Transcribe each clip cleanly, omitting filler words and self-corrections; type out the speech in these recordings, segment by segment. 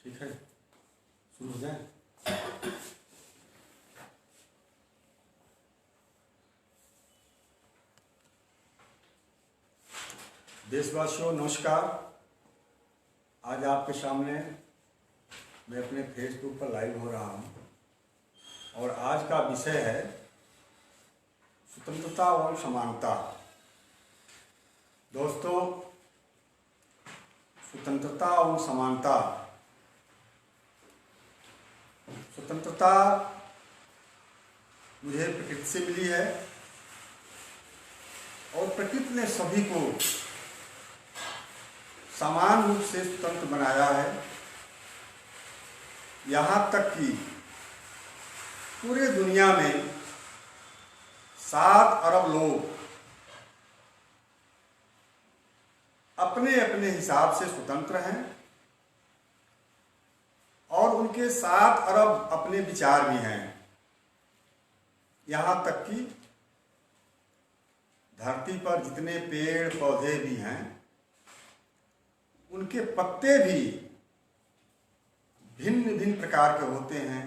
ठीक है, शुरू हो जाए। देशवासियों नमस्कार। आज आपके सामने मैं अपने फेसबुक पर लाइव हो रहा हूँ और आज का विषय है स्वतंत्रता और समानता। दोस्तों, स्वतंत्रता और समानता, स्वतंत्रता मुझे प्रकृति से मिली है और प्रकृति ने सभी को समान रूप से स्वतंत्र बनाया है। यहाँ तक कि पूरे दुनिया में 7 अरब लोग अपने अपने हिसाब से स्वतंत्र हैं और उनके 7 अरब अपने विचार भी हैं। यहाँ तक कि धरती पर जितने पेड़ पौधे भी हैं उनके पत्ते भी भिन्न भिन्न प्रकार के होते हैं।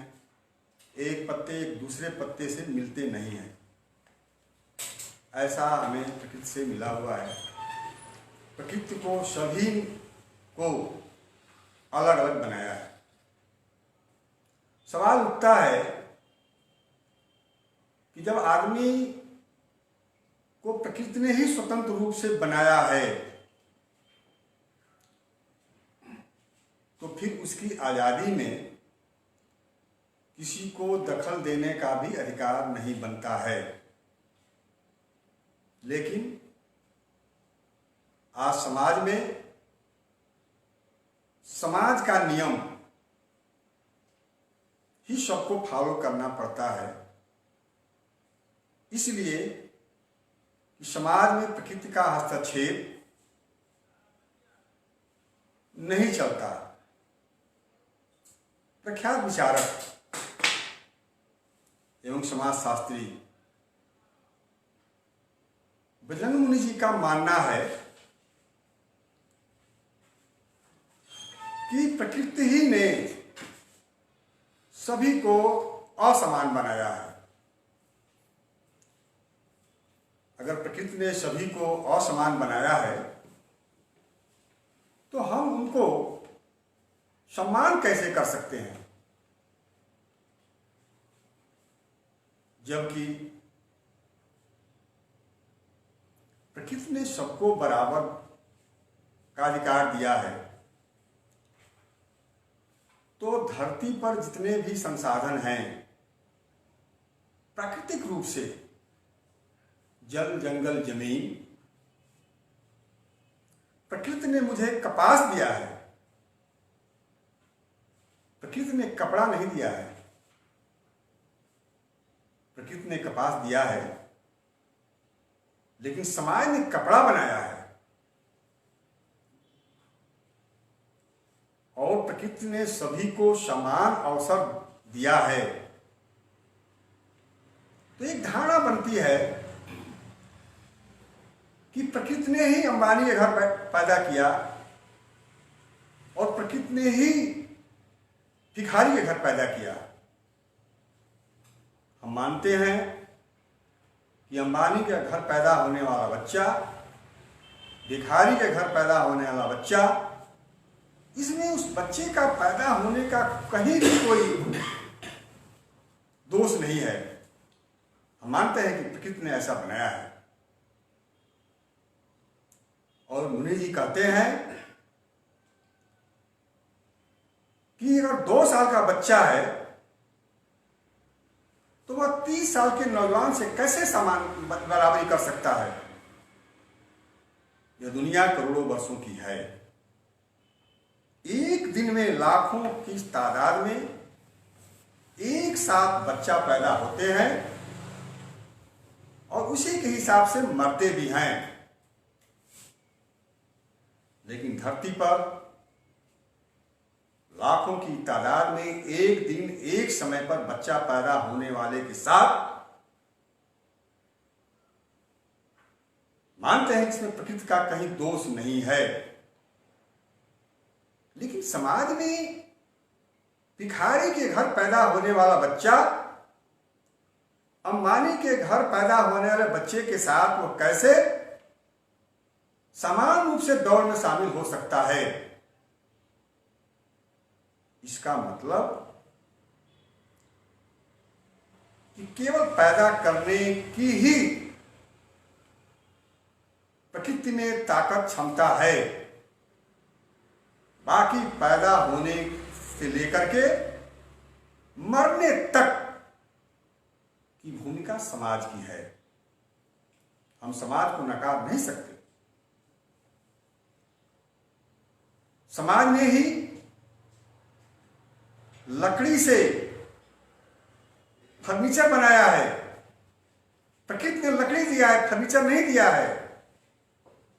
एक पत्ते एक दूसरे पत्ते से मिलते नहीं हैं। ऐसा हमें प्रकृति से मिला हुआ है। प्रकृति को सभी को अलग अलग बनाया है। सवाल उठता है कि जब आदमी को प्रकृति ने ही स्वतंत्र रूप से बनाया है तो फिर उसकी आज़ादी में किसी को दखल देने का भी अधिकार नहीं बनता है। लेकिन आज समाज में समाज का नियम ही सबको फॉलो करना पड़ता है। इसलिए कि समाज में प्रकृति का हस्तक्षेप नहीं चलता। प्रख्यात विचारक एवं समाजशास्त्री बजरंग मुनि जी का मानना है कि प्रकृति ही ने सभी को असमान बनाया है। अगर प्रकृति ने सभी को असमान बनाया है तो हम उनको सम्मान कैसे कर सकते हैं, जबकि प्रकृति ने सबको बराबर का अधिकार दिया है। तो धरती पर जितने भी संसाधन हैं प्राकृतिक रूप से, जल जंगल जमीन, प्रकृति ने मुझे कपास दिया है, प्रकृति ने कपड़ा नहीं दिया है। प्रकृति ने कपास दिया है लेकिन समाज ने कपड़ा बनाया है। और प्रकृति ने सभी को समान अवसर दिया है। तो एक धारणा बनती है कि प्रकृति ने ही अंबानी के घर पैदा किया और प्रकृति ने ही भिखारी के घर पैदा किया। हम मानते हैं कि अंबानी के घर पैदा होने वाला बच्चा, भिखारी के घर पैदा होने वाला बच्चा, इसमें उस बच्चे का पैदा होने का कहीं भी कोई दोष नहीं है। हम मानते हैं कि प्रकृति ने ऐसा बनाया है। और मुनि जी कहते हैं कि अगर 2 साल का बच्चा है तो वह 30 साल के नौजवान से कैसे समान बराबरी कर सकता है। यह दुनिया करोड़ों वर्षों की है। एक दिन में लाखों की तादाद में एक साथ बच्चा पैदा होते हैं और उसी के हिसाब से मरते भी हैं। लेकिन धरती पर लाखों की तादाद में एक दिन एक समय पर बच्चा पैदा होने वाले के साथ मानते हैं कि इसमें प्रकृति का कहीं दोष नहीं है। लेकिन समाज में भिखारी के घर पैदा होने वाला बच्चा अंबानी के घर पैदा होने वाले बच्चे के साथ वो कैसे समान रूप से दौड़ में शामिल हो सकता है? इसका मतलब कि केवल पैदा करने की ही प्रकृति में ताकत क्षमता है, बाकी पैदा होने से लेकर के मरने तक की भूमिका समाज की है। हम समाज को नकार नहीं सकते। समाज ने ही लकड़ी से फर्नीचर बनाया है। प्रकृति ने लकड़ी दिया है, फर्नीचर नहीं दिया है।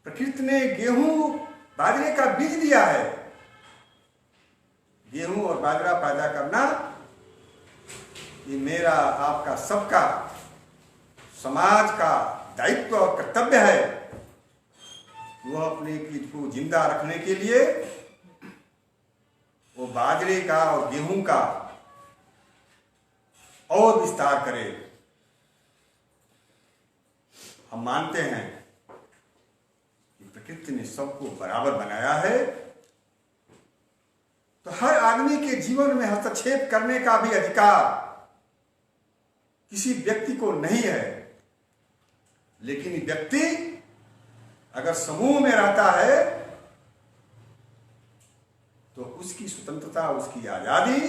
प्रकृति ने गेहूं बाजरे का बीज दिया है। गेहूं और बाजरा पैदा करना ये मेरा आपका सबका समाज का दायित्व और कर्तव्य है। वह अपने कीट को जिंदा रखने के लिए वो बाजरे का और गेहूं का और विस्तार करे। हम मानते हैं कि प्रकृति ने सबको बराबर बनाया है, तो हर आदमी के जीवन में हस्तक्षेप करने का भी अधिकार किसी व्यक्ति को नहीं है। लेकिन व्यक्ति अगर समूह में रहता है तो उसकी स्वतंत्रता, उसकी आजादी,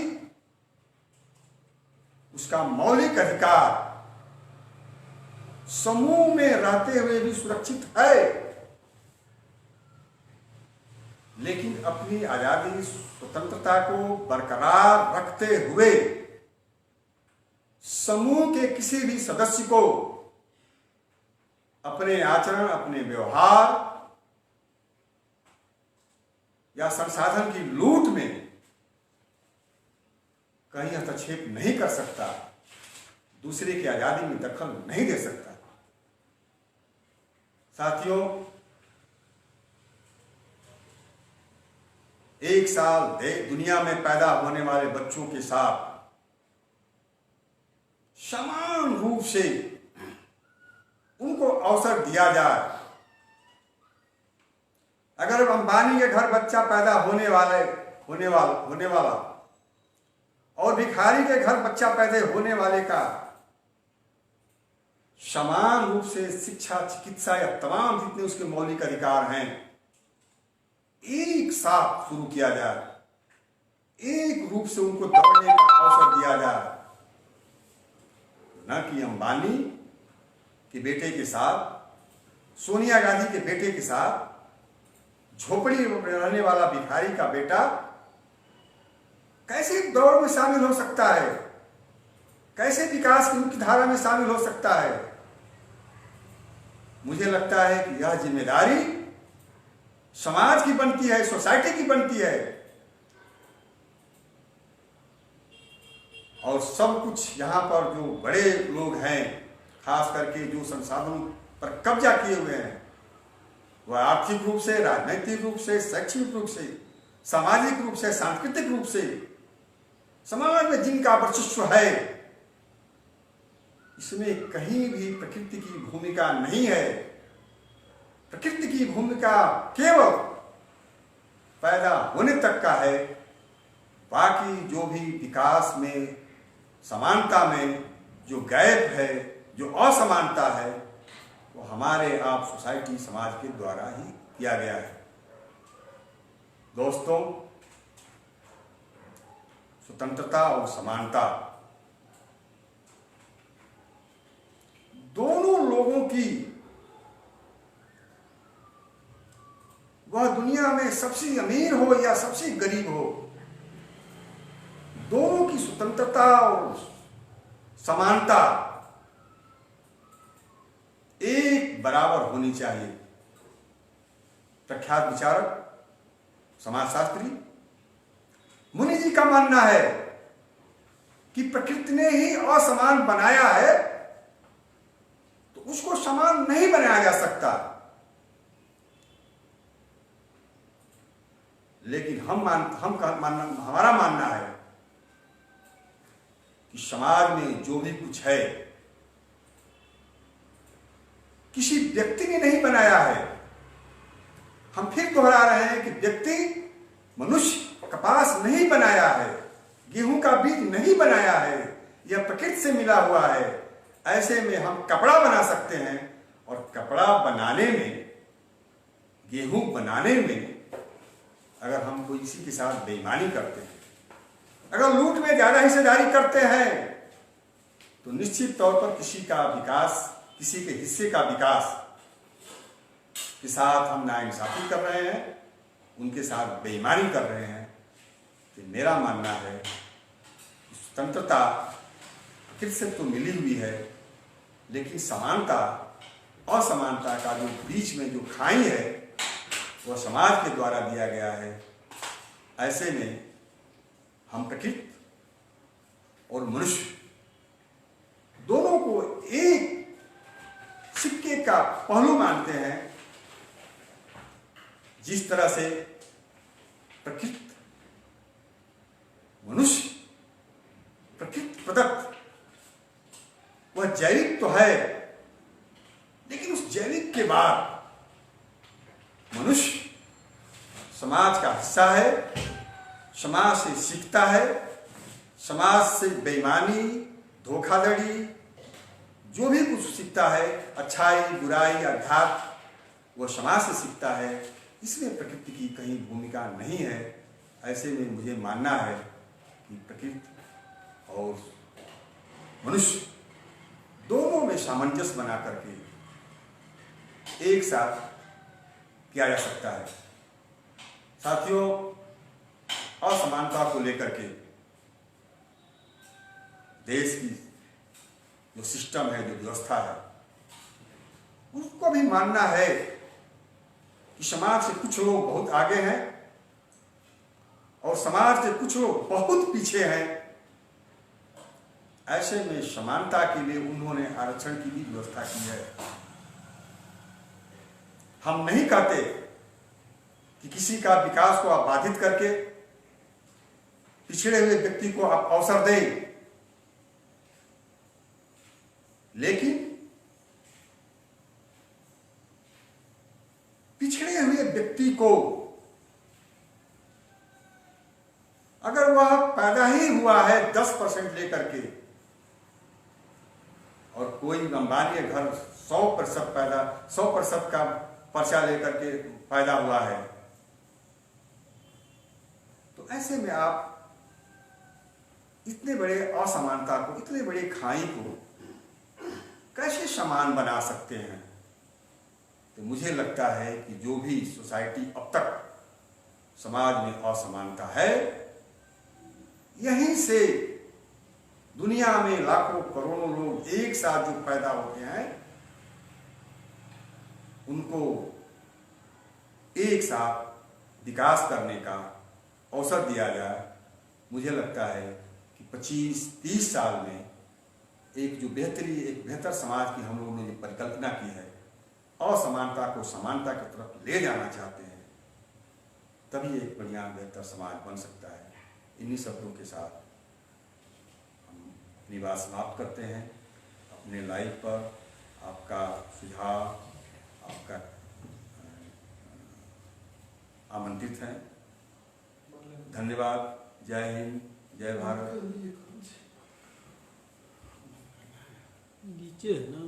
उसका मौलिक अधिकार समूह में रहते हुए भी सुरक्षित है। लेकिन अपनी आजादी, स्वतंत्रता को बरकरार रखते हुए समूह के किसी भी सदस्य को अपने आचरण, अपने व्यवहार या संसाधन की लूट में कहीं हस्तक्षेप नहीं कर सकता, दूसरे की आजादी में दखल नहीं दे सकता। साथियों, एक साल दुनिया में पैदा होने वाले बच्चों के साथ समान रूप से उनको अवसर दिया जाए। अगर अंबानी के घर बच्चा पैदा होने वाला और भिखारी के घर बच्चा पैदा होने वाले का समान रूप से शिक्षा, चिकित्सा या तमाम जितने उसके मौलिक अधिकार हैं एक साथ शुरू किया जाए, एक रूप से उनको दौड़ने का अवसर दिया जाए, न कि अंबानी के बेटे के साथ, सोनिया गांधी के बेटे के साथ झोपड़ी में रहने वाला भिखारी का बेटा कैसे दौड़ में शामिल हो सकता है, कैसे विकास की मुख्य धारा में शामिल हो सकता है। मुझे लगता है कि यह जिम्मेदारी समाज की बनती है, सोसाइटी की बनती है। और सब कुछ यहां पर जो बड़े लोग हैं, खास करके जो संसाधनों पर कब्जा किए हुए हैं, वह आर्थिक रूप से, राजनीतिक रूप से, शैक्षणिक रूप से, सामाजिक रूप से, सांस्कृतिक रूप से समाज में जिनका वर्चस्व है, इसमें कहीं भी प्रकृति की भूमिका नहीं है। प्रकृति की भूमिका केवल पैदा होने तक का है। बाकी जो भी विकास में, समानता में जो गैप है, जो असमानता है, वो हमारे आप सोसाइटी, समाज के द्वारा ही किया गया है। दोस्तों, स्वतंत्रता और समानता दोनों लोगों की, वह दुनिया में सबसे अमीर हो या सबसे गरीब हो, दोनों की स्वतंत्रता और समानता एक बराबर होनी चाहिए। प्रख्यात विचारक, समाजशास्त्री मुनि जी का मानना है कि प्रकृति ने ही असमान बनाया है, तो उसको समान नहीं बनाया जा सकता। लेकिन हमारा मानना है कि समाज में जो भी कुछ है किसी व्यक्ति ने नहीं बनाया है। हम फिर दोहरा रहे हैं कि व्यक्ति मनुष्य कपास नहीं बनाया है, गेहूं का बीज नहीं बनाया है, यह प्रकृति से मिला हुआ है। ऐसे में हम कपड़ा बना सकते हैं, और कपड़ा बनाने में, गेहूं बनाने में अगर हम कोई किसी के साथ बेईमानी करते हैं, अगर लूट में ज्यादा हिस्सेदारी करते हैं, तो निश्चित तौर पर किसी का विकास, किसी के हिस्से का विकास के साथ हम नाइंसाफी कर रहे हैं, उनके साथ बेईमानी कर रहे हैं। तो मेरा मानना है स्वतंत्रता प्रकृति से तो मिली हुई है, लेकिन समानता असमानता का जो बीच में जो खाई है वह समाज के द्वारा दिया गया है। ऐसे में हम प्रकृति और मनुष्य दोनों को एक सिक्के का पहलू मानते हैं। जिस तरह से प्रकृति मनुष्य प्रकृति प्रदत्त वह जैविक तो है, लेकिन उस जैविक के बाद मनुष्य समाज का हिस्सा है, समाज से सीखता है, समाज से बेईमानी, धोखाधड़ी, जो भी कुछ सीखता है, अच्छाई, बुराई, अध्यात्म, वह समाज से सीखता है। इसमें प्रकृति की कहीं भूमिका नहीं है। ऐसे में मुझे मानना है कि प्रकृति और मनुष्य दोनों में सामंजस्य बना करके एक साथ किया जा सकता है। साथियों, असमानता को लेकर के देश की जो सिस्टम है, जो व्यवस्था है, उसको भी मानना है कि समाज से कुछ लोग बहुत आगे हैं और समाज से कुछ लोग बहुत पीछे हैं। ऐसे में समानता के लिए उन्होंने आरक्षण की भी व्यवस्था की है। हम नहीं कहते कि किसी का विकास को आप बाधित करके पिछड़े हुए व्यक्ति को आप अवसर दें, लेकिन पिछड़े हुए व्यक्ति को अगर वह पैदा ही हुआ है 10% लेकर के, और कोई अंबानी घर 100% का पर्चा लेकर के पैदा हुआ है, तो ऐसे में आप इतने बड़े असमानता को, इतने बड़े खाई को कैसे समान बना सकते हैं? तो मुझे लगता है कि जो भी सोसाइटी अब तक समाज में असमानता है, यहीं से दुनिया में लाखों करोड़ों लोग एक साथ जो पैदा होते हैं, उनको एक साथ विकास करने का अवसर दिया जाए। मुझे लगता है कि 25-30 साल में एक बेहतर समाज की हम लोगों ने जो परिकल्पना की है, असमानता को समानता की तरफ ले जाना चाहते हैं, तभी एक बढ़िया बेहतर समाज बन सकता है। इन्हीं शब्दों के साथ हम अपनी बात समाप्त करते हैं। अपने लाइव पर आपका सुझाव, आपका आमंत्रित है। धन्यवाद। जय हिंद, जय भारत। नीचे है ना।